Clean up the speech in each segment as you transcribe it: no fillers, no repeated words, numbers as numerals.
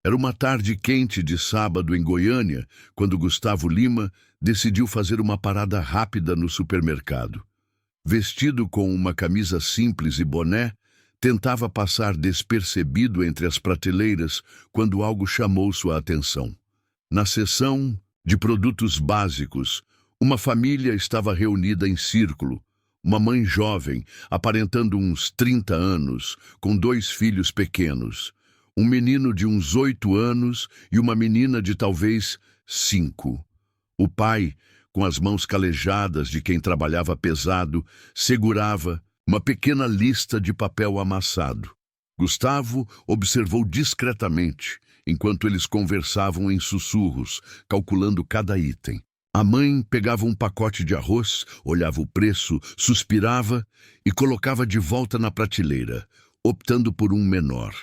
Era uma tarde quente de sábado em Goiânia, quando Gustavo Lima decidiu fazer uma parada rápida no supermercado. Vestido com uma camisa simples e boné, tentava passar despercebido entre as prateleiras quando algo chamou sua atenção. Na seção de produtos básicos, uma família estava reunida em círculo. Uma mãe jovem, aparentando uns 30 anos, com 2 filhos pequenos. Um menino de uns 8 anos e uma menina de talvez 5. O pai, com as mãos calejadas de quem trabalhava pesado, segurava uma pequena lista de papel amassado. Gustavo observou discretamente, enquanto eles conversavam em sussurros, calculando cada item. A mãe pegava um pacote de arroz, olhava o preço, suspirava e colocava de volta na prateleira, optando por um menor.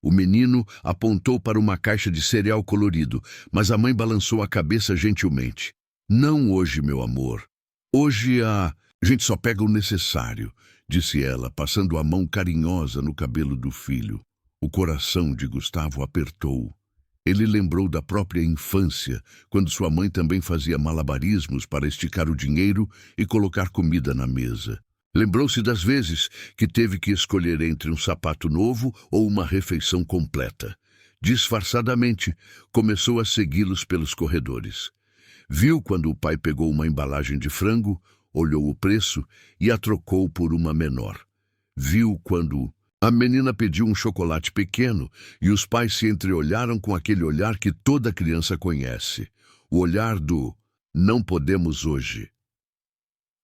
O menino apontou para uma caixa de cereal colorido, mas a mãe balançou a cabeça gentilmente. "Não hoje, meu amor. Hoje a gente só pega o necessário", disse ela, passando a mão carinhosa no cabelo do filho. O coração de Gustavo apertou. Ele lembrou da própria infância, quando sua mãe também fazia malabarismos para esticar o dinheiro e colocar comida na mesa. Lembrou-se das vezes que teve que escolher entre um sapato novo ou uma refeição completa. Disfarçadamente, começou a segui-los pelos corredores. Viu quando o pai pegou uma embalagem de frango, olhou o preço e a trocou por uma menor. Viu quando a menina pediu um chocolate pequeno e os pais se entreolharam com aquele olhar que toda criança conhece. O olhar do "não podemos hoje".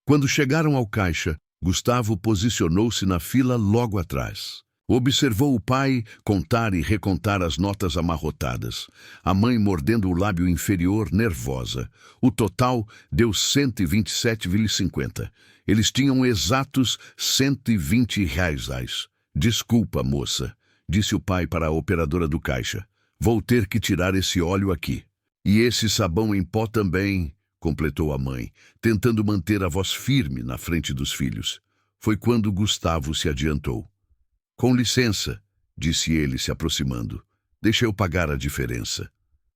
Quando chegaram ao caixa, Gustavo posicionou-se na fila logo atrás. Observou o pai contar e recontar as notas amarrotadas. A mãe mordendo o lábio inferior, nervosa. O total deu 127,50. Eles tinham exatos R$ 120. "Desculpa, moça", disse o pai para a operadora do caixa. "Vou ter que tirar esse óleo aqui. E esse sabão em pó também", completou a mãe, tentando manter a voz firme na frente dos filhos. Foi quando Gustavo se adiantou. "Com licença", disse ele, se aproximando. "Deixa eu pagar a diferença."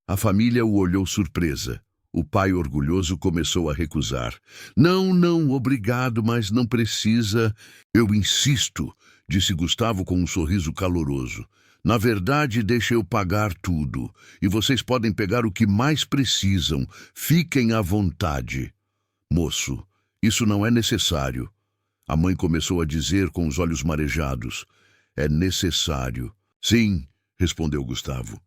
A família o olhou surpresa. O pai, orgulhoso, começou a recusar. "Não, não, obrigado, mas não precisa." "Eu insisto", disse Gustavo com um sorriso caloroso. "Na verdade, deixa eu pagar tudo. E vocês podem pegar o que mais precisam. Fiquem à vontade." "Moço, isso não é necessário." A mãe começou a dizer com os olhos marejados. "É necessário." "Sim", respondeu Gustavo.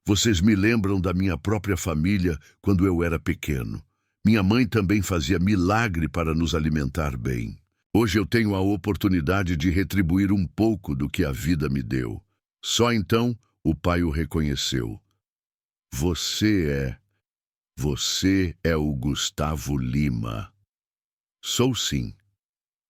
"Vocês me lembram da minha própria família quando eu era pequeno. Minha mãe também fazia milagre para nos alimentar bem. Hoje eu tenho a oportunidade de retribuir um pouco do que a vida me deu." Só então o pai o reconheceu. Você é o Gustavo Lima." "Sou sim.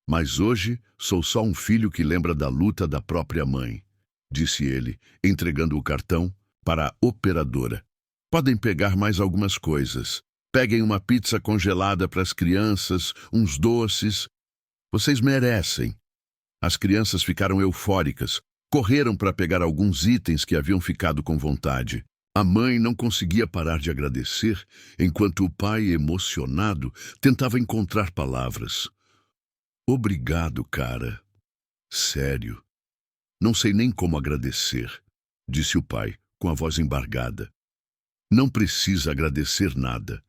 Mas hoje sou só um filho que lembra da luta da própria mãe", disse ele, entregando o cartão para a operadora. "Podem pegar mais algumas coisas. Peguem uma pizza congelada para as crianças, uns doces. Vocês merecem." As crianças ficaram eufóricas. Correram para pegar alguns itens que haviam ficado com vontade. A mãe não conseguia parar de agradecer, enquanto o pai, emocionado, tentava encontrar palavras. "Obrigado, cara. Sério. Não sei nem como agradecer", disse o pai, com a voz embargada. "Não precisa agradecer nada.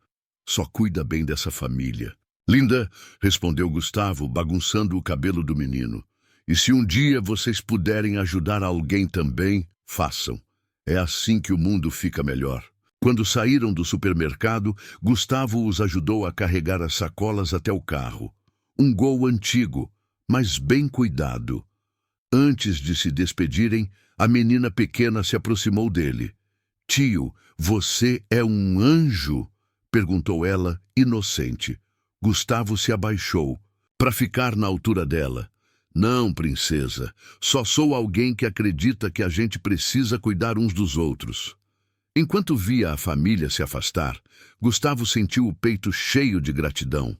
Só cuida bem dessa família." "Linda", respondeu Gustavo, bagunçando o cabelo do menino. "E se um dia vocês puderem ajudar alguém também, façam. É assim que o mundo fica melhor." Quando saíram do supermercado, Gustavo os ajudou a carregar as sacolas até o carro. Um Gol antigo, mas bem cuidado. Antes de se despedirem, a menina pequena se aproximou dele. "Tio, você é um anjo?", perguntou ela, inocente. Gustavo se abaixou, para ficar na altura dela. "Não, princesa, só sou alguém que acredita que a gente precisa cuidar uns dos outros." Enquanto via a família se afastar, Gustavo sentiu o peito cheio de gratidão.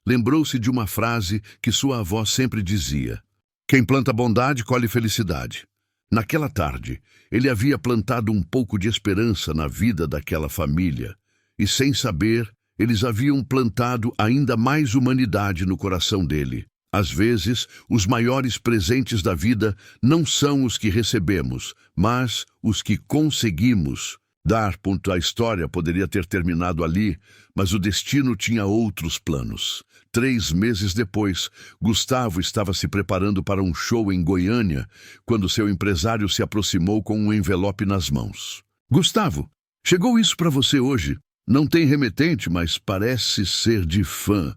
Lembrou-se de uma frase que sua avó sempre dizia: "Quem planta bondade, colhe felicidade." Naquela tarde, ele havia plantado um pouco de esperança na vida daquela família, e sem saber, eles haviam plantado ainda mais humanidade no coração dele. Às vezes, os maiores presentes da vida não são os que recebemos, mas os que conseguimos dar. A história poderia ter terminado ali, mas o destino tinha outros planos. 3 meses depois, Gustavo estava se preparando para um show em Goiânia, quando seu empresário se aproximou com um envelope nas mãos. "Gustavo, chegou isso para você hoje. Não tem remetente, mas parece ser de fã."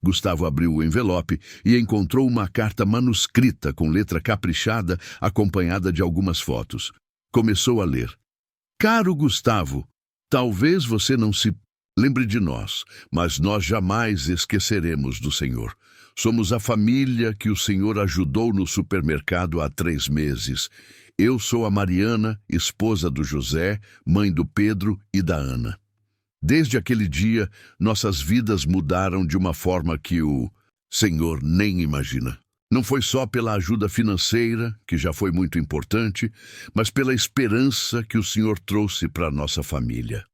Gustavo abriu o envelope e encontrou uma carta manuscrita com letra caprichada, acompanhada de algumas fotos. Começou a ler. "Caro Gustavo, talvez você não se lembre de nós, mas nós jamais esqueceremos do Senhor. Somos a família que o Senhor ajudou no supermercado há 3 meses. Eu sou a Mariana, esposa do José, mãe do Pedro e da Ana. Desde aquele dia, nossas vidas mudaram de uma forma que o Senhor nem imagina. Não foi só pela ajuda financeira, que já foi muito importante, mas pela esperança que o Senhor trouxe para nossa família."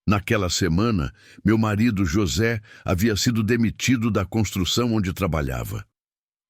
Naquela semana, meu marido José havia sido demitido da construção onde trabalhava.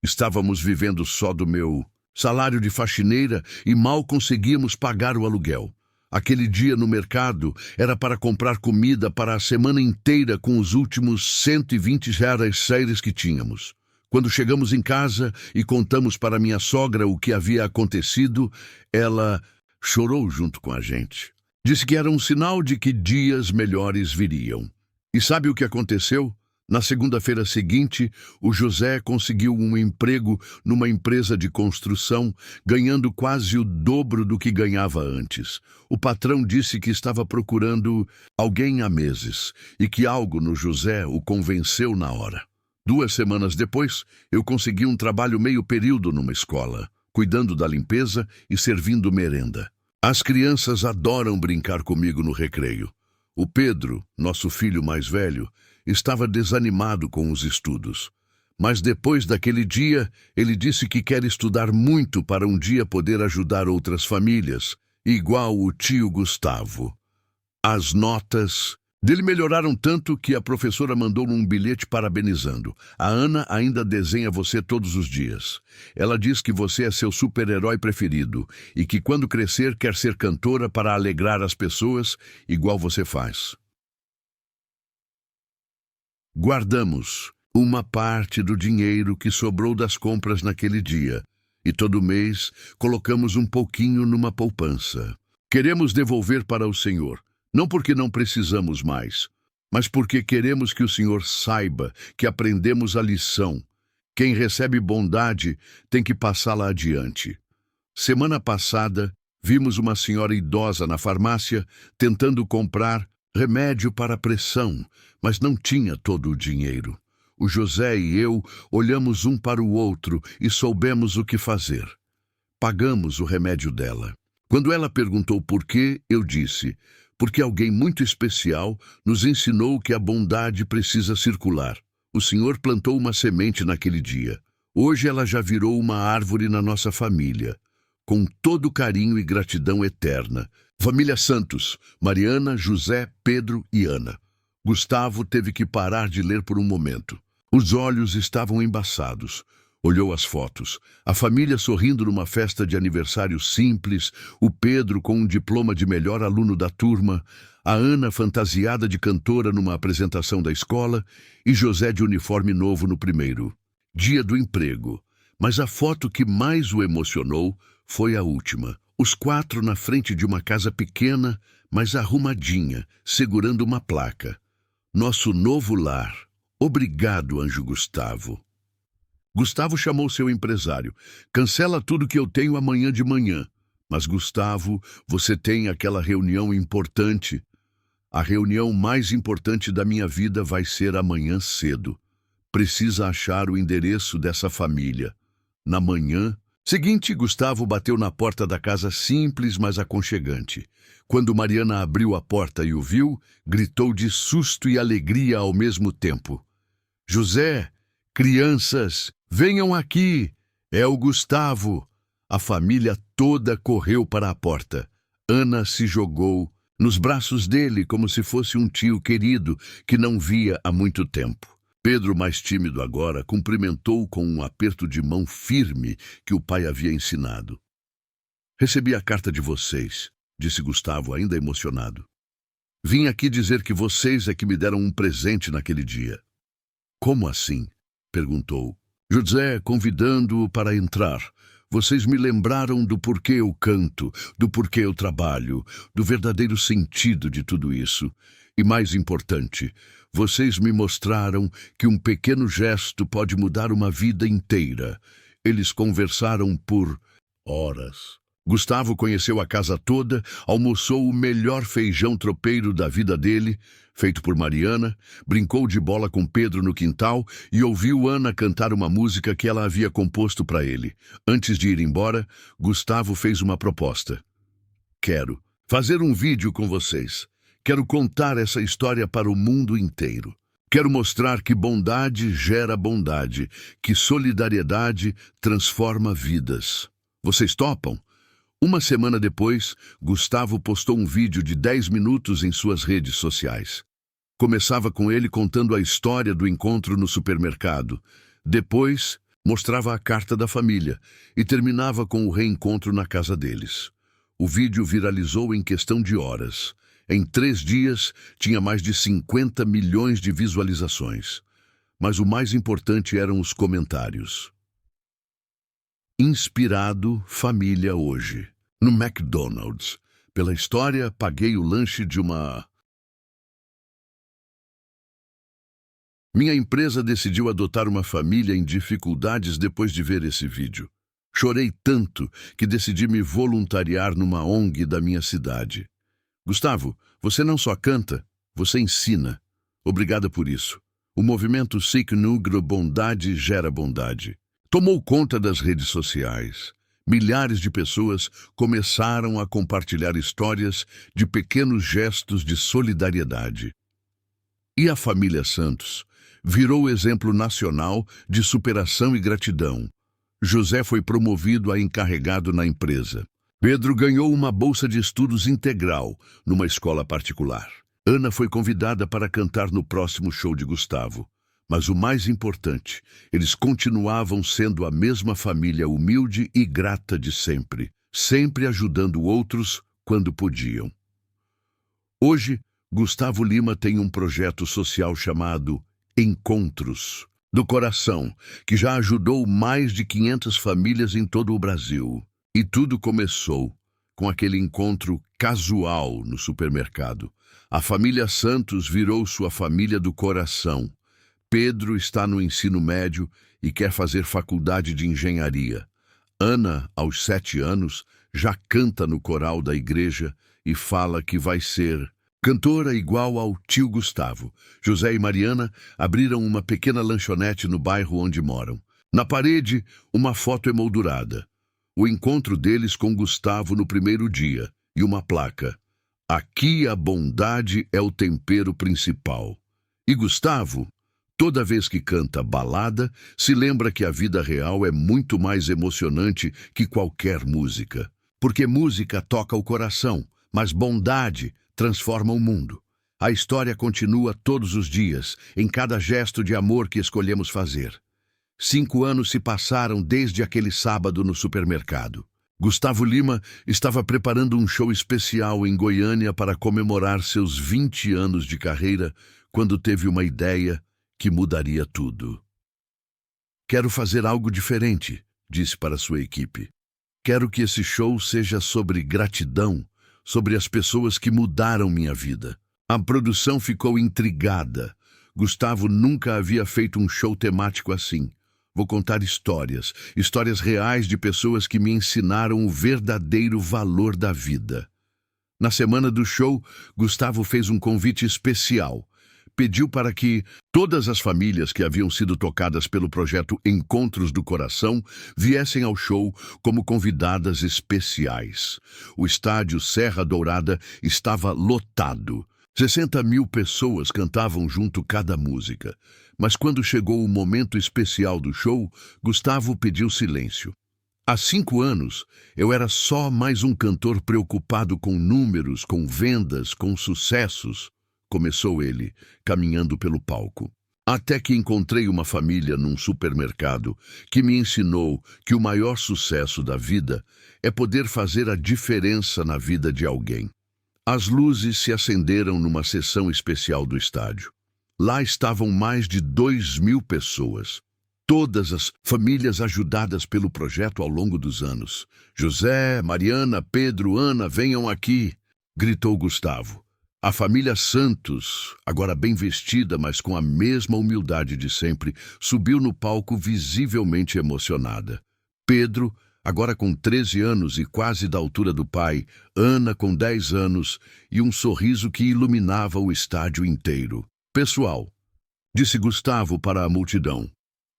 Estávamos vivendo só do meu salário de faxineira e mal conseguíamos pagar o aluguel. Aquele dia no mercado era para comprar comida para a semana inteira com os últimos R$ 120 que tínhamos. Quando chegamos em casa e contamos para minha sogra o que havia acontecido, ela chorou junto com a gente. Disse que era um sinal de que dias melhores viriam. E sabe o que aconteceu? Na segunda-feira seguinte, o José conseguiu um emprego numa empresa de construção, ganhando quase o dobro do que ganhava antes. O patrão disse que estava procurando alguém há meses e que algo no José o convenceu na hora. 2 semanas depois, eu consegui um trabalho meio período numa escola, cuidando da limpeza e servindo merenda. As crianças adoram brincar comigo no recreio. O Pedro, nosso filho mais velho, estava desanimado com os estudos. Mas depois daquele dia, ele disse que quer estudar muito para um dia poder ajudar outras famílias, igual o tio Gustavo. As notas dele melhoraram tanto que a professora mandou um bilhete parabenizando. "A Ana ainda desenha você todos os dias. Ela diz que você é seu super-herói preferido e que quando crescer quer ser cantora para alegrar as pessoas, igual você faz." Guardamos uma parte do dinheiro que sobrou das compras naquele dia e todo mês colocamos um pouquinho numa poupança. Queremos devolver para o Senhor, não porque não precisamos mais, mas porque queremos que o Senhor saiba que aprendemos a lição. Quem recebe bondade tem que passá-la adiante. Semana passada, vimos uma senhora idosa na farmácia tentando comprar remédio para a pressão, mas não tinha todo o dinheiro. O José e eu olhamos um para o outro e soubemos o que fazer. Pagamos o remédio dela. Quando ela perguntou por quê, eu disse: "Porque alguém muito especial nos ensinou que a bondade precisa circular. O Senhor plantou uma semente naquele dia. Hoje ela já virou uma árvore na nossa família. Com todo carinho e gratidão eterna. Família Santos, Mariana, José, Pedro e Ana." Gustavo teve que parar de ler por um momento. Os olhos estavam embaçados. Olhou as fotos. A família sorrindo numa festa de aniversário simples, o Pedro com um diploma de melhor aluno da turma, a Ana fantasiada de cantora numa apresentação da escola e José de uniforme novo no primeiro dia do emprego. Mas a foto que mais o emocionou foi a última. Os 4 na frente de uma casa pequena, mas arrumadinha, segurando uma placa. "Nosso novo lar. Obrigado, Anjo Gustavo." Gustavo chamou seu empresário. "Cancela tudo que eu tenho amanhã de manhã. Mas, Gustavo, você tem aquela reunião importante. A reunião mais importante da minha vida vai ser amanhã cedo. Precisa achar o endereço dessa família." Na manhã seguinte, Gustavo bateu na porta da casa simples, mas aconchegante. Quando Mariana abriu a porta e o viu, gritou de susto e alegria ao mesmo tempo: "José, crianças, venham aqui! É o Gustavo! A família toda correu para a porta. Ana se jogou nos braços dele como se fosse um tio querido que não via há muito tempo. Pedro, mais tímido agora, cumprimentou com um aperto de mão firme que o pai havia ensinado. "Recebi a carta de vocês", disse Gustavo, ainda emocionado. "Vim aqui dizer que vocês é que me deram um presente naquele dia." "Como assim?" perguntou. "José convidando-o para entrar. Vocês me lembraram do porquê eu canto, do porquê eu trabalho, do verdadeiro sentido de tudo isso. E mais importante, vocês me mostraram que um pequeno gesto pode mudar uma vida inteira." Eles conversaram por horas. Gustavo conheceu a casa toda, almoçou o melhor feijão tropeiro da vida dele, feito por Mariana, brincou de bola com Pedro no quintal e ouviu Ana cantar uma música que ela havia composto para ele. Antes de ir embora, Gustavo fez uma proposta. "Quero fazer um vídeo com vocês. Quero contar essa história para o mundo inteiro. Quero mostrar que bondade gera bondade, que solidariedade transforma vidas. Vocês topam?" Uma semana depois, Gustavo postou um vídeo de 10 minutos em suas redes sociais. Começava com ele contando a história do encontro no supermercado. Depois, mostrava a carta da família e terminava com o reencontro na casa deles. O vídeo viralizou em questão de horas. Em 3 dias, tinha mais de 50 milhões de visualizações. Mas o mais importante eram os comentários. Inspirado, família hoje. No McDonald's. Pela história, paguei o lanche de uma... Minha empresa decidiu adotar uma família em dificuldades depois de ver esse vídeo. Chorei tanto que decidi me voluntariar numa ONG da minha cidade. Gustavo, você não só canta, você ensina. Obrigada por isso. O movimento Sic Nugro Bondade Gera Bondade tomou conta das redes sociais. Milhares de pessoas começaram a compartilhar histórias de pequenos gestos de solidariedade. E a família Santos virou exemplo nacional de superação e gratidão. José foi promovido a encarregado na empresa. Pedro ganhou uma bolsa de estudos integral numa escola particular. Ana foi convidada para cantar no próximo show de Gustavo. Mas o mais importante, eles continuavam sendo a mesma família humilde e grata de sempre, sempre ajudando outros quando podiam. Hoje, Gustavo Lima tem um projeto social chamado Encontros do Coração, que já ajudou mais de 500 famílias em todo o Brasil. E tudo começou com aquele encontro casual no supermercado. A família Santos virou sua família do coração. Pedro está no ensino médio e quer fazer faculdade de engenharia. Ana, aos 7 anos, já canta no coral da igreja e fala que vai ser cantora igual ao tio Gustavo. José e Mariana abriram uma pequena lanchonete no bairro onde moram. Na parede, uma foto emoldurada. O encontro deles com Gustavo no primeiro dia e uma placa. Aqui a bondade é o tempero principal. E Gustavo, toda vez que canta balada, se lembra que a vida real é muito mais emocionante que qualquer música. Porque música toca o coração, mas bondade transforma o mundo. A história continua todos os dias, em cada gesto de amor que escolhemos fazer. 5 anos se passaram desde aquele sábado no supermercado. Gustavo Lima estava preparando um show especial em Goiânia para comemorar seus 20 anos de carreira, quando teve uma ideia que mudaria tudo. "Quero fazer algo diferente", disse para sua equipe. "Quero que esse show seja sobre gratidão, sobre as pessoas que mudaram minha vida." A produção ficou intrigada. Gustavo nunca havia feito um show temático assim. "Vou contar histórias, histórias reais de pessoas que me ensinaram o verdadeiro valor da vida." Na semana do show, Gustavo fez um convite especial. Pediu para que todas as famílias que haviam sido tocadas pelo projeto Encontros do Coração viessem ao show como convidadas especiais. O estádio Serra Dourada estava lotado. 60 mil pessoas cantavam junto cada música. Mas quando chegou o momento especial do show, Gustavo pediu silêncio. Há 5 anos, eu era só mais um cantor preocupado com números, com vendas, com sucessos, começou ele, caminhando pelo palco. Até que encontrei uma família num supermercado que me ensinou que o maior sucesso da vida é poder fazer a diferença na vida de alguém. As luzes se acenderam numa sessão especial do estádio. Lá estavam mais de 2.000 pessoas. Todas as famílias ajudadas pelo projeto ao longo dos anos. José, Mariana, Pedro, Ana, venham aqui, gritou Gustavo. A família Santos, agora bem vestida, mas com a mesma humildade de sempre, subiu no palco visivelmente emocionada. Pedro, agora com 13 anos e quase da altura do pai, Ana com 10 anos e um sorriso que iluminava o estádio inteiro. Pessoal, disse Gustavo para a multidão,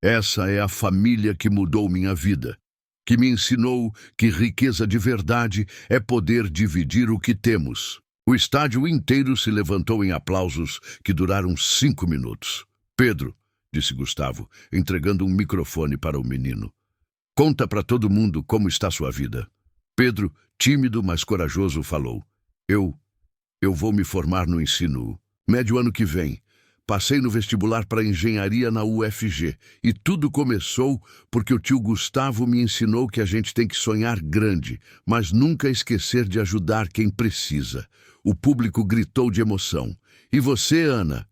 essa é a família que mudou minha vida, que me ensinou que riqueza de verdade é poder dividir o que temos. O estádio inteiro se levantou em aplausos que duraram 5 minutos. Pedro, disse Gustavo, entregando um microfone para o menino. Conta para todo mundo como está sua vida. Pedro, tímido, mas corajoso, falou. Eu vou me formar no ensino médio ano que vem. Passei no vestibular para engenharia na UFG e tudo começou porque o tio Gustavo me ensinou que a gente tem que sonhar grande, mas nunca esquecer de ajudar quem precisa. O público gritou de emoção. E você, Ana?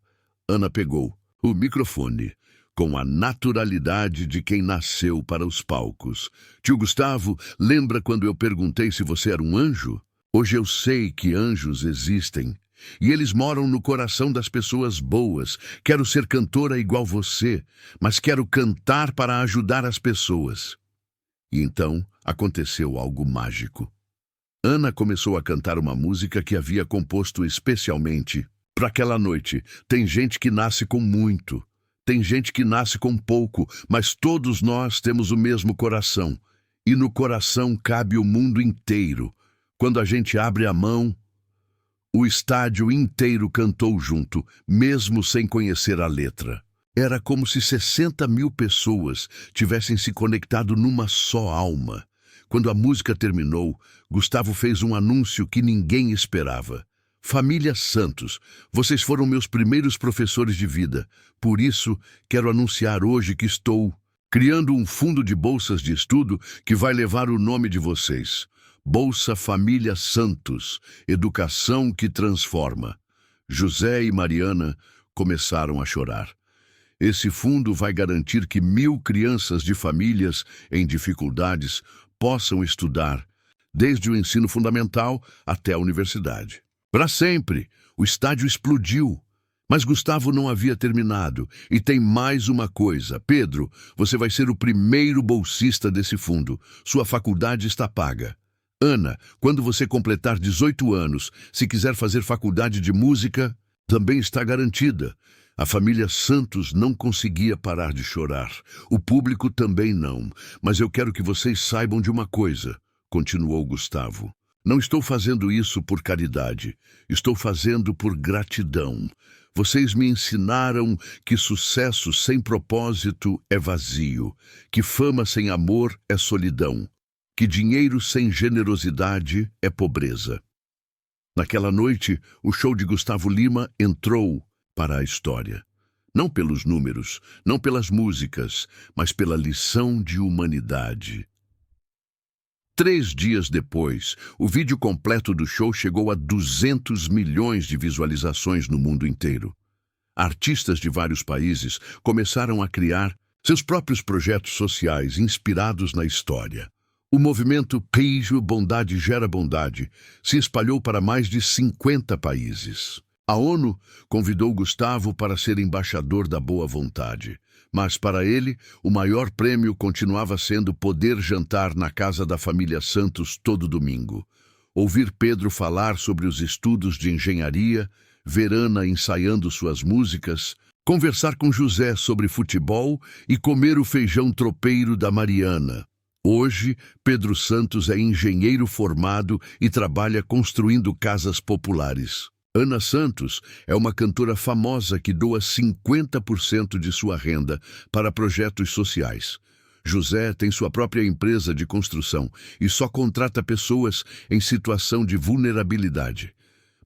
Ana pegou o microfone com a naturalidade de quem nasceu para os palcos. Tio Gustavo, lembra quando eu perguntei se você era um anjo? Hoje eu sei que anjos existem. E eles moram no coração das pessoas boas. Quero ser cantora igual você, mas quero cantar para ajudar as pessoas. E então aconteceu algo mágico. Ana começou a cantar uma música que havia composto especialmente para aquela noite. Tem gente que nasce com muito, tem gente que nasce com pouco, mas todos nós temos o mesmo coração. E no coração cabe o mundo inteiro. Quando a gente abre a mão, o estádio inteiro cantou junto, mesmo sem conhecer a letra. Era como se 60.000 pessoas tivessem se conectado numa só alma. Quando a música terminou, Gustavo fez um anúncio que ninguém esperava. Família Santos, vocês foram meus primeiros professores de vida. Por isso, quero anunciar hoje que estou criando um fundo de bolsas de estudo que vai levar o nome de vocês. Bolsa Família Santos, educação que transforma. José e Mariana começaram a chorar. Esse fundo vai garantir que 1.000 crianças de famílias em dificuldades possam estudar, desde o ensino fundamental até a universidade. Para sempre, o estádio explodiu. Mas Gustavo não havia terminado, e tem mais uma coisa. Pedro, você vai ser o primeiro bolsista desse fundo. Sua faculdade está paga. Ana, quando você completar 18 anos, se quiser fazer faculdade de música, também está garantida. A família Santos não conseguia parar de chorar. O público também não. Mas eu quero que vocês saibam de uma coisa, continuou Gustavo. Não estou fazendo isso por caridade. Estou fazendo por gratidão. Vocês me ensinaram que sucesso sem propósito é vazio, que fama sem amor é solidão, que dinheiro sem generosidade é pobreza. Naquela noite, o show de Gustavo Lima entrou para a história. Não pelos números, não pelas músicas, mas pela lição de humanidade. 3 dias depois, o vídeo completo do show chegou a 200 milhões de visualizações no mundo inteiro. Artistas de vários países começaram a criar seus próprios projetos sociais inspirados na história. O movimento Beijo Bondade Gera Bondade se espalhou para mais de 50 países. A ONU convidou Gustavo para ser embaixador da boa vontade, mas para ele o maior prêmio continuava sendo poder jantar na casa da família Santos todo domingo, ouvir Pedro falar sobre os estudos de engenharia, ver Ana ensaiando suas músicas, conversar com José sobre futebol e comer o feijão tropeiro da Mariana. Hoje, Pedro Santos é engenheiro formado e trabalha construindo casas populares. Ana Santos é uma cantora famosa que doa 50% de sua renda para projetos sociais. José tem sua própria empresa de construção e só contrata pessoas em situação de vulnerabilidade.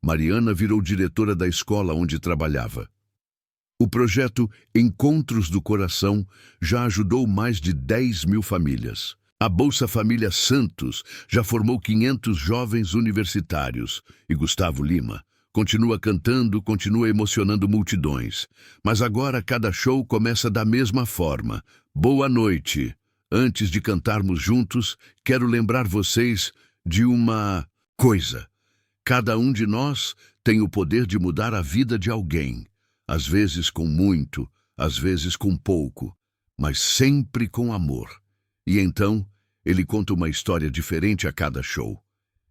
Mariana virou diretora da escola onde trabalhava. O projeto Encontros do Coração já ajudou mais de 10.000 famílias. A Bolsa Família Santos já formou 500 jovens universitários. E Gustavo Lima continua cantando, continua emocionando multidões. Mas agora cada show começa da mesma forma. Boa noite. Antes de cantarmos juntos, quero lembrar vocês de uma coisa. Cada um de nós tem o poder de mudar a vida de alguém. Às vezes com muito, às vezes com pouco, mas sempre com amor. E então, ele conta uma história diferente a cada show.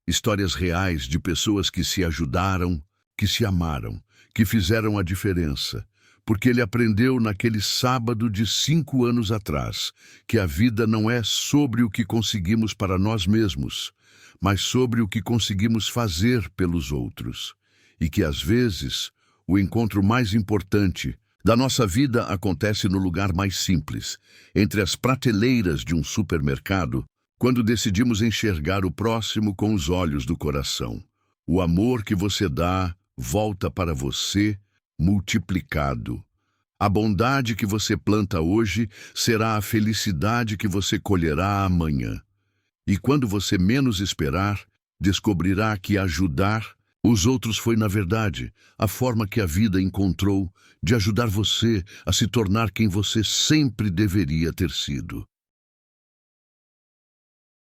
Histórias reais de pessoas que se ajudaram, que se amaram, que fizeram a diferença. Porque ele aprendeu naquele sábado de 5 anos atrás que a vida não é sobre o que conseguimos para nós mesmos, mas sobre o que conseguimos fazer pelos outros. E que às vezes o encontro mais importante da nossa vida acontece no lugar mais simples, entre as prateleiras de um supermercado, quando decidimos enxergar o próximo com os olhos do coração. O amor que você dá volta para você multiplicado. A bondade que você planta hoje será a felicidade que você colherá amanhã. E quando você menos esperar, descobrirá que ajudar os outros foi, na verdade, a forma que a vida encontrou de ajudar você a se tornar quem você sempre deveria ter sido.